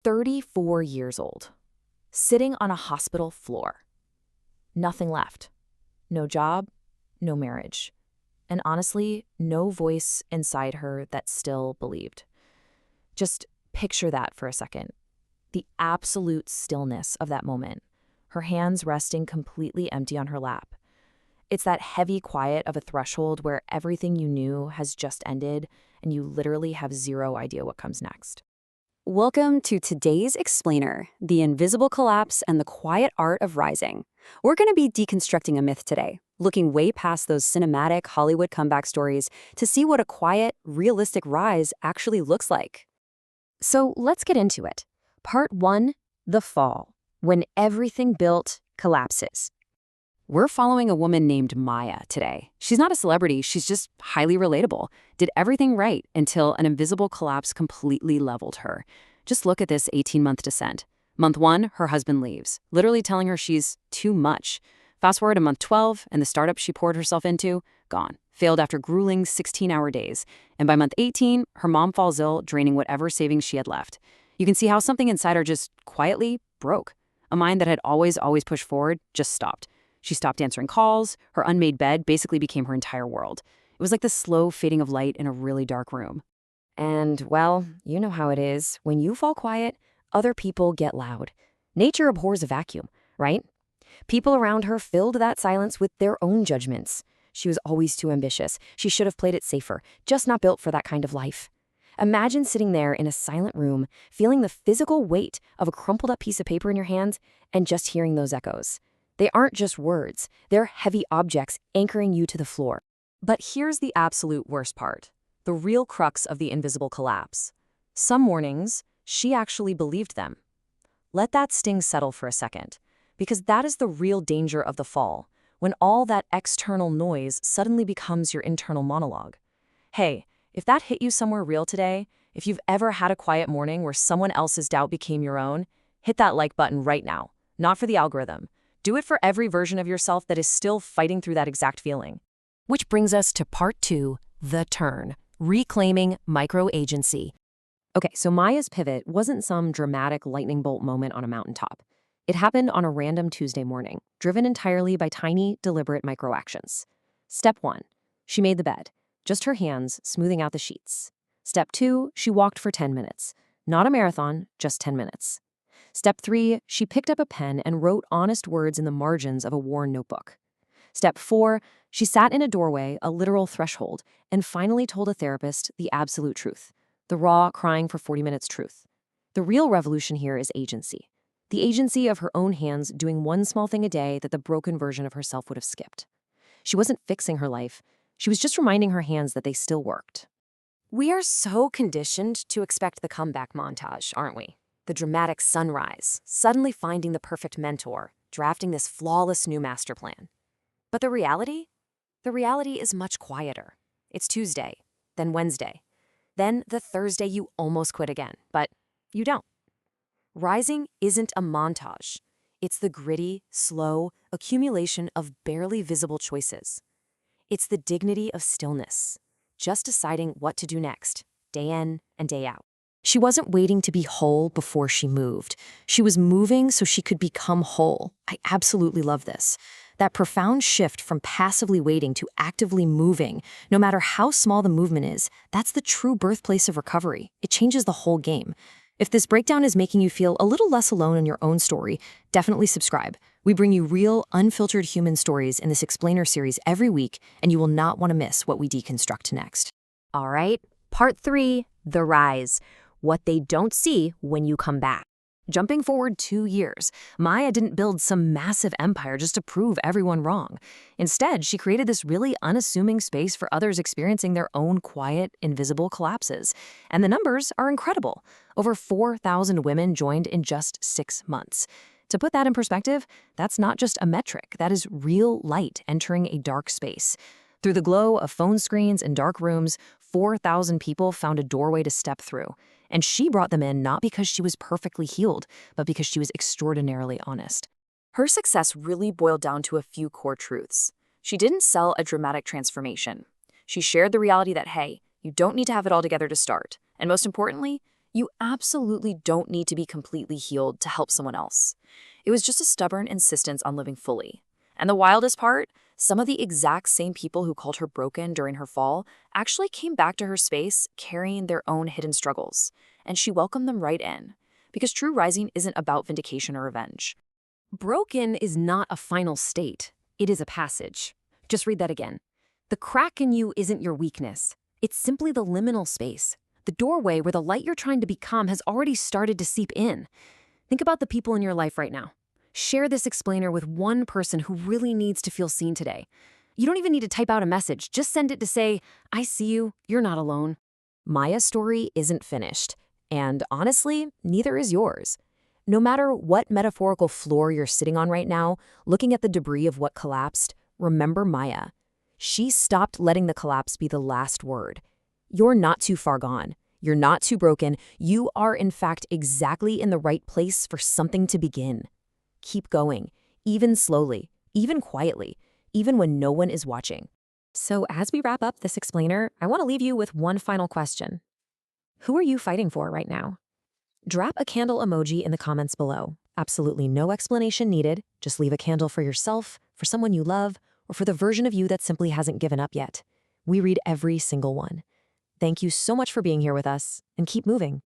34 years old, sitting on a hospital floor. Nothing left. No job, no marriage, and honestly, no voice inside her that still believed. Just picture that for a second. The absolute stillness of that moment, her hands resting completely empty on her lap. It's that heavy quiet of a threshold where everything you knew has just ended and you literally have zero idea what comes next. Welcome to today's Explainer, the invisible collapse and the quiet art of rising. We're going to be deconstructing a myth today, looking way past those cinematic Hollywood comeback stories to see what a quiet, realistic rise actually looks like. So let's get into it. Part 1, the fall, when everything built collapses. We're following a woman named Maya today. She's not a celebrity, she's just highly relatable. Did everything right until an invisible collapse completely leveled her. Just look at this 18-month descent. Month 1, her husband leaves, literally telling her she's too much. Fast forward to month 12, and the startup she poured herself into, gone. Failed after grueling 16-hour days. And by month 18, her mom falls ill, draining whatever savings she had left. You can see how something inside her just quietly broke. A mind that had always pushed forward just stopped. She stopped answering calls. Her unmade bed basically became her entire world. It was like the slow fading of light in a really dark room. And, well, you know how it is. When you fall quiet, other people get loud. Nature abhors a vacuum, right? People around her filled that silence with their own judgments. She was always too ambitious. She should have played it safer, just not built for that kind of life. Imagine sitting there in a silent room, feeling the physical weight of a crumpled up piece of paper in your hands, and just hearing those echoes. They aren't just words, they're heavy objects anchoring you to the floor. But here's the absolute worst part, the real crux of the invisible collapse. Some mornings, she actually believed them. Let that sting settle for a second, because that is the real danger of the fall, when all that external noise suddenly becomes your internal monologue. Hey, if that hit you somewhere real today, if you've ever had a quiet morning where someone else's doubt became your own, hit that like button right now, not for the algorithm. Do it for every version of yourself that is still fighting through that exact feeling. Which brings us to part 2, the turn, reclaiming micro-agency. Okay, so Maya's pivot wasn't some dramatic lightning bolt moment on a mountaintop. It happened on a random Tuesday morning, driven entirely by tiny, deliberate micro-actions. Step 1, she made the bed, just her hands smoothing out the sheets. Step 2, she walked for 10 minutes. Not a marathon, just 10 minutes. Step 3, she picked up a pen and wrote honest words in the margins of a worn notebook. Step 4, she sat in a doorway, a literal threshold, and finally told a therapist the absolute truth, the raw, crying for 40 minutes truth. The real revolution here is agency. The agency of her own hands doing one small thing a day that the broken version of herself would have skipped. She wasn't fixing her life. She was just reminding her hands that they still worked. We are so conditioned to expect the comeback montage, aren't we? The dramatic sunrise, suddenly finding the perfect mentor, drafting this flawless new master plan. But the reality? The reality is much quieter. It's Tuesday, then Wednesday, then the Thursday you almost quit again, but you don't. Rising isn't a montage. It's the gritty, slow accumulation of barely visible choices. It's the dignity of stillness, just deciding what to do next, day in and day out. She wasn't waiting to be whole before she moved. She was moving so she could become whole. I absolutely love this. That profound shift from passively waiting to actively moving, no matter how small the movement is, that's the true birthplace of recovery. It changes the whole game. If this breakdown is making you feel a little less alone in your own story, definitely subscribe. We bring you real, unfiltered human stories in this Explainer series every week, and you will not want to miss what we deconstruct next. All right, part 3, the rise. What they don't see when you come back. Jumping forward 2 years, Maya didn't build some massive empire just to prove everyone wrong. Instead, she created this really unassuming space for others experiencing their own quiet, invisible collapses. And the numbers are incredible. Over 4,000 women joined in just 6 months. To put that in perspective, that's not just a metric, that is real light entering a dark space. Through the glow of phone screens and dark rooms, 4,000 people found a doorway to step through. And she brought them in not because she was perfectly healed, but because she was extraordinarily honest. Her success really boiled down to a few core truths. She didn't sell a dramatic transformation. She shared the reality that, hey, you don't need to have it all together to start. And most importantly, You absolutely don't need to be completely healed to help someone else. It was just a stubborn insistence on living fully. And the wildest part, some of the exact same people who called her broken during her fall actually came back to her space carrying their own hidden struggles. And she welcomed them right in. Because true rising isn't about vindication or revenge. Broken is not a final state. It is a passage. Just read that again. The crack in you isn't your weakness. It's simply the liminal space, the doorway where the light you're trying to become has already started to seep in. Think about the people in your life right now. Share this explainer with one person who really needs to feel seen today. You don't even need to type out a message. Just send it to say, I see you, you're not alone. Maya's story isn't finished. And honestly, neither is yours. No matter what metaphorical floor you're sitting on right now, looking at the debris of what collapsed, remember Maya. She stopped letting the collapse be the last word. You're not too far gone. You're not too broken. You are, in fact, exactly in the right place for something to begin. Keep going, even slowly, even quietly, even when no one is watching. So as we wrap up this explainer, I want to leave you with one final question. Who are you fighting for right now? Drop a candle emoji in the comments below. Absolutely no explanation needed. Just leave a candle for yourself, for someone you love, or for the version of you that simply hasn't given up yet. We read every single one. Thank you so much for being here with us, and keep moving.